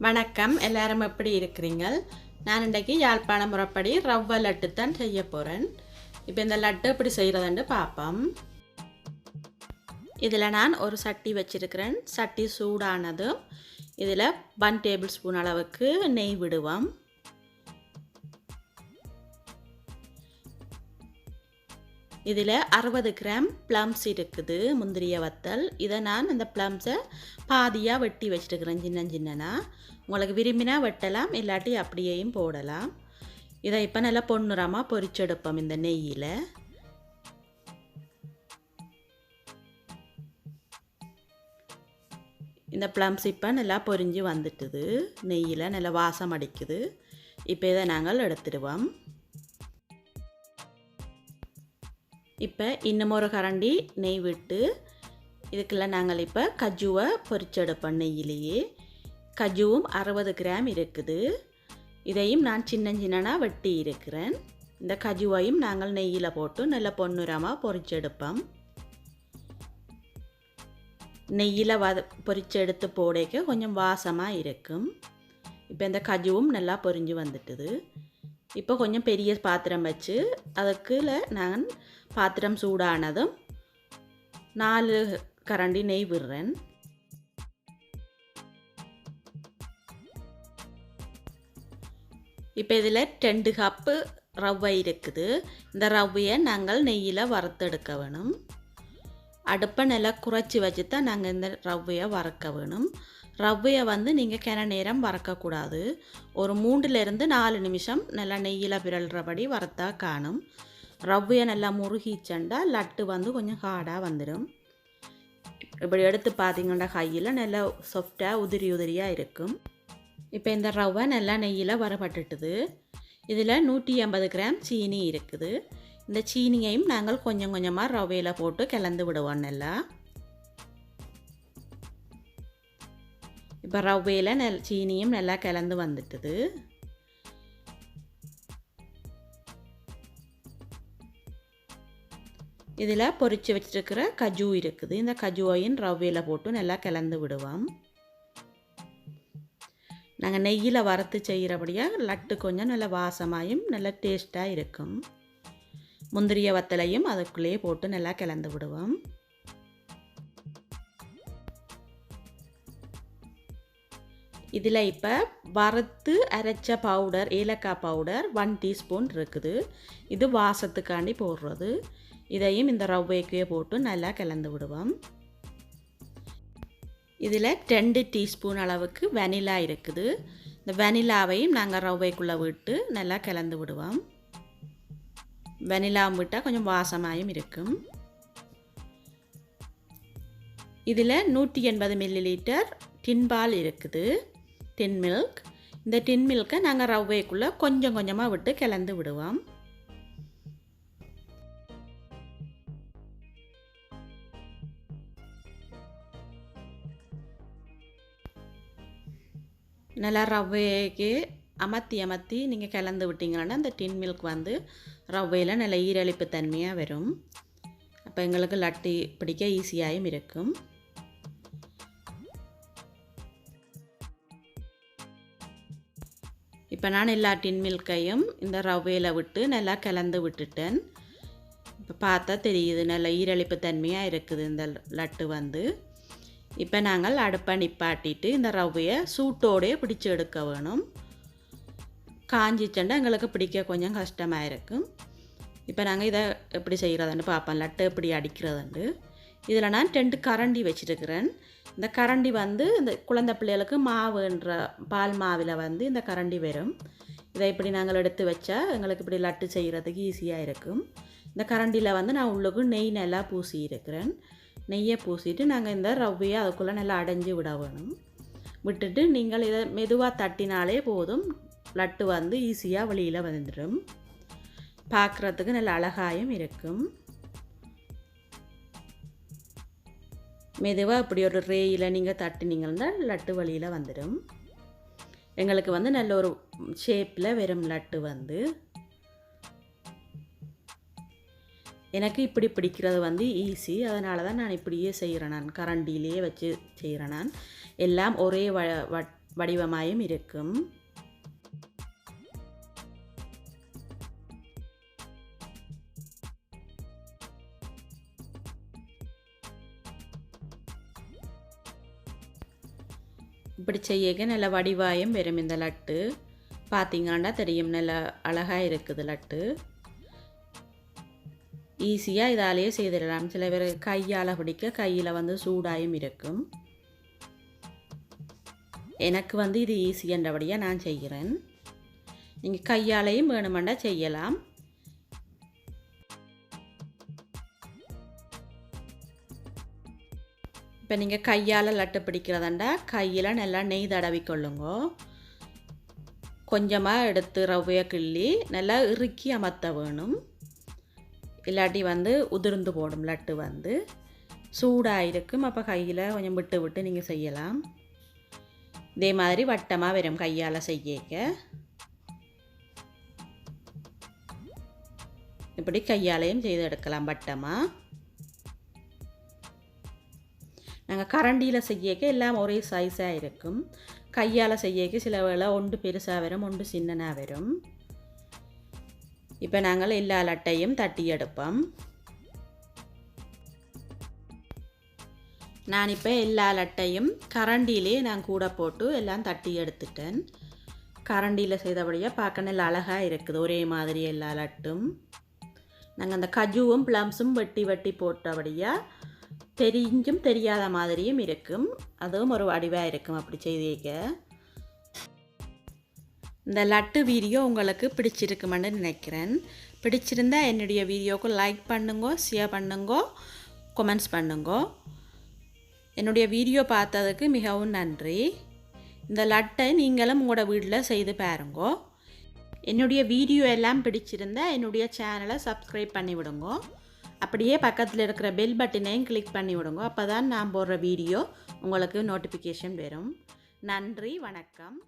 வணக்கம், எல்லாரும் எப்படி இருக்கிறீங்க? நான் இன்றைக்கி யாழ்ப்பாண முறைப்படி ரவை லட்டு தான் செய்ய போகிறேன். இப்போ இந்த லட்டு எப்படி செய்கிறதுன்னு பார்ப்போம். இதில் நான் ஒரு சட்டி வச்சுருக்கிறேன். சட்டி சூடானதும் இதில் 1 டேபிள் ஸ்பூன் அளவுக்கு நெய் விடுவோம். இதில் 60 கிராம் ப்ளம்ஸ் இருக்குது, முந்திரிய வத்தல். இதை நான் இந்த ப்ளம்ஸை பாதியாக வெட்டி வச்சுருக்கிறேன், சின்ன சின்னனா. உங்களுக்கு விரும்பினா வெட்டலாம், இல்லாட்டி அப்படியேயும் போடலாம். இதை இப்போ நல்லா பொன்னிறமாக பொரிச்செடுப்போம் இந்த நெய்யில். இந்த ப்ளம்ஸ் இப்போ நல்லா பொரிஞ்சு வந்துட்டுது, நெய்யில் நல்லா வாசம் அடிக்குது. இப்போ இதை நாங்கள் எடுத்துடுவோம். இப்போ இன்னும் ஒரு கரண்டி நெய் விட்டு இதுக்குள்ள நாங்கள் இப்போ கஜுவை பொரிச்செடுப்போம் நெய்யிலேயே. கஜுவும் 60 கிராம் இருக்குது. இதையும் நான் சின்ன சின்னனாக வெட்டி இருக்கிறேன். இந்த கஜுவையும் நாங்கள் நெய்யில் போட்டு நல்ல பொன்னிறமாக பொரிச்செடுப்போம். நெய்யில் பொரிச்செடுத்து போடைக்க கொஞ்சம் வாசமாக இருக்கும். இப்போ இந்த கஜுவும் நல்லா பொரிஞ்சு வந்துட்டுது. இப்போ கொஞ்சம் பெரிய பாத்திரம் வச்சு அதுக்குள்ள நான் பாத்திரம் சூடானதும் 4 கரண்டி நெய் விடுறேன். இப்போ இதில் 2 கப்பு ரவை இருக்குது. இந்த ரவையை நாங்கள் நெய்யில் வறுத்தெடுக்க வேணும். அடுப்பை நல்லா குறைச்சி வச்சு தான் நாங்கள் இந்த ரவையை வறுக்க வேணும். ரவையை நீங்கள் கிண நேரம் வறுக்கக்கூடாது. ஒரு 3லேருந்து 4 நிமிஷம் நல்லா நெய்யில் பிறல்றபடி வறுத்தா காணும். ரவையை நல்லா முருகிச்சண்டா லட்டு கொஞ்சம் ஹார்டாக வந்துடும். இப்படி எடுத்து பார்த்தீங்கன்னா கையில் நல்லா சாஃப்டாக உதிரியாக இருக்கும். இப்போ இந்த ரவை நல்லா நெய்யில் வரப்பட்டுட்டுது. இதில் 180 கிராம் சீனி இருக்குது. இந்த சீனியையும் நாங்கள் கொஞ்சம் கொஞ்சமாக ரவையில் போட்டு கலந்து விடுவோம் நல்லா. இப்போ ரவையில் சீனியும் நல்லா கலந்து வந்துட்டுது. இதில் பொரித்து வச்சுருக்கிற கஜு இருக்குது. இந்த கஜுவையும் ரவையில் போட்டு நல்லா கலந்து விடுவோம். நாங்கள் நெய்யில் வறுத்து செய்கிறபடியாக லட்டு கொஞ்சம் நல்ல வாசமாயும் நல்ல டேஸ்ட்டாக இருக்கும். முந்திரிய வத்தலையும் அதுக்குள்ளேயே போட்டு நல்லா கலந்து விடுவோம். இதில் இப்போ வறுத்து அரைச்ச பவுடர், ஏலக்காய் பவுடர் 1 டீஸ்பூன் இருக்குது. இது வாசத்துக்காண்டி போடுறது. இதையும் இந்த ரவைக்கே போட்டு நல்லா கலந்து விடுவோம். இதில் 2 டீஸ்பூன் அளவுக்கு வெனிலா இருக்குது. இந்த வெனிலாவையும் நாங்கள் ரவைக்குள்ளே விட்டு நல்லா கலந்து விடுவோம். வெனிலாவும் விட்டால் கொஞ்சம் வாசமாயும் இருக்கும். இதில் 180 மில்லிலிட்டர் டின்பால் இருக்குது, டின் மில்க். இந்த டின் மில்கை நாங்கள் ரவைக்குள்ளே கொஞ்சம் கொஞ்சமாக விட்டு கலந்து விடுவோம். நல்லா ரவைக்கு அமர்த்தி நீங்கள் கலந்து விட்டீங்கன்னா அந்த டின் மில்க் ரவையில் நல்ல ஈரலிப்பு தன்மையாக வரும். அப்போ எங்களுக்கு லட்டு பிடிக்க ஈஸியாகவும் இருக்கும். இப்போ நான் எல்லா டின் மில்கையும் இந்த ரவையில் விட்டு நல்லா கலந்து விட்டுட்டேன். இப்போ பார்த்தா தெரியுது நல்ல ஈரலிப்பு தன்மையாக இருக்குது இந்த லட்டு. இப்போ நாங்கள் அடுப்பை நிப்பாட்டிட்டு இந்த ரவையை சூட்டோடையே பிடிச்சி எடுக்க வேணும். காஞ்சிச்சண்டா எங்களுக்கு பிடிக்க கொஞ்சம் கஷ்டமாக இருக்கும். இப்போ நாங்கள் இதை எப்படி செய்கிறதுன்னு பார்ப்போம், லட்டு எப்படி அடிக்கிறதுண்டு. இதில் நான் 2 கரண்டி வச்சுருக்கிறேன். இந்த கரண்டி இந்த குழந்தை பிள்ளைகளுக்கு மாவுன்ற பால் மாவில் இந்த கரண்டி வரும். இதை இப்படி நாங்கள் எடுத்து வச்சா எங்களுக்கு இப்படி லட்டு செய்கிறதுக்கு ஈஸியாக இருக்கும். இந்த கரண்டியில் நான் உள்ளுக்கு நெய் நல்லா பூசி இருக்கிறேன். நெய்யை பூசிட்டு நாங்கள் இந்த ரவையை அதுக்குள்ளே நல்லா அடைஞ்சி விட வேணும். விட்டுட்டு நீங்கள் இதை மெதுவாக தட்டினாலே போதும், லட்டு ஈஸியாக வெளியில் வந்துடும். பார்க்குறதுக்கு நல்ல அழகாயும் இருக்கும். மெதுவாக இப்படி ஒரு ரேயில் நீங்கள் தட்டினீங்கன்னா லட்டு வெளியில் வந்துடும். எங்களுக்கு நல்ல ஒரு ஷேப்பில் வெறும் லட்டு எனக்கு இப்படி பிடிக்கிறது ஈஸி. அதனால தான் நான் இப்படியே செய்கிறேன். நான் கரண்டியிலே வச்சு செய்கிறேன். எல்லாம் ஒரே வடிவமாயும் இருக்கும். இப்படி செய்ய நல்ல வடிவாயும் வரும் இந்த லட்டு. பார்த்தீங்கன்னா தெரியும், நல்ல அழகாக இருக்குது லட்டு. ஈஸியாக இதாலேயே செய்திடலாம். சில பேர் கையால் பிடிக்க கையில் வந்து சூடாயும் இருக்கும். எனக்கு இது ஈஸின்றபடியாக நான் செய்கிறேன். நீங்கள் கையாலையும் வேணுமெண்டா செய்யலாம். இப்போ நீங்கள் கையால் லட்டு பிடிக்கிறதாண்டா கையில் நல்லா நெய் தடவி கொள்ளுங்க. கொஞ்சமாக எடுத்து ரவையை கிள்ளி நல்லா இறுக்கி அமர்த்த வேணும். இல்லாட்டி உதிர்ந்து போடும் லட்டு. சூடாக இருக்கும். அப்போ கையில் கொஞ்சம் விட்டு விட்டு நீங்கள் செய்யலாம். இதே மாதிரி வட்டமாக வரும் கையால் செய்யக்க. இப்படி கையாலையும் செய்து எடுக்கலாம் வட்டமாக. நாங்கள் கரண்டியில் செய்யக்க எல்லாம் ஒரே சைஸாக இருக்கும். கையால் செய்யக்க சில வேளை ஒன்று பெருசாக வரும், ஒன்று சின்னனாக வரும். இப்போ நாங்கள் எல்லா லட்டையும் தட்டி எடுப்போம். நான் இப்போ எல்லா லட்டையும் கரண்டியிலே நான் கூட போட்டு எல்லாம் தட்டி எடுத்துட்டேன். கரண்டியில் செய்தபடியாக பார்க்க நல்லா அழகாக இருக்குது. ஒரே மாதிரி எல்லா லட்டும். நாங்கள் அந்த கஜுவும் ப்ளம்ஸும் வெட்டி வெட்டி போட்டபடியாக தெரிஞ்சும் தெரியாத மாதிரியும் இருக்கும். அதுவும் ஒரு வடிவாக இருக்கும் அப்படி செய்திக்க. இந்த லட்டு வீடியோ உங்களுக்கு பிடிச்சிருக்குமென்னு நினைக்கிறேன். பிடிச்சிருந்தா என்னுடைய வீடியோவுக்கு லைக் பண்ணுங்க, ஷேர் பண்ணுங்க, கமெண்ட்ஸ் பண்ணுங்க. என்னுடைய வீடியோ பார்த்ததுக்கு மிகவும் நன்றி. இந்த லட்டை நீங்களும் உங்களோட வீட்டில் செய்து பாருங்க. என்னுடைய வீடியோ எல்லாம் பிடிச்சிருந்தா என்னுடைய சேனலை சப்ஸ்கிரைப் பண்ணி விடுங்க. அப்படியே பக்கத்தில் இருக்கிற பெல் பட்டனையும் கிளிக் பண்ணி விடுங்க. அப்போ தான் நான் போடுற வீடியோ உங்களுக்கு நோட்டிஃபிகேஷன் வரும். நன்றி, வணக்கம்.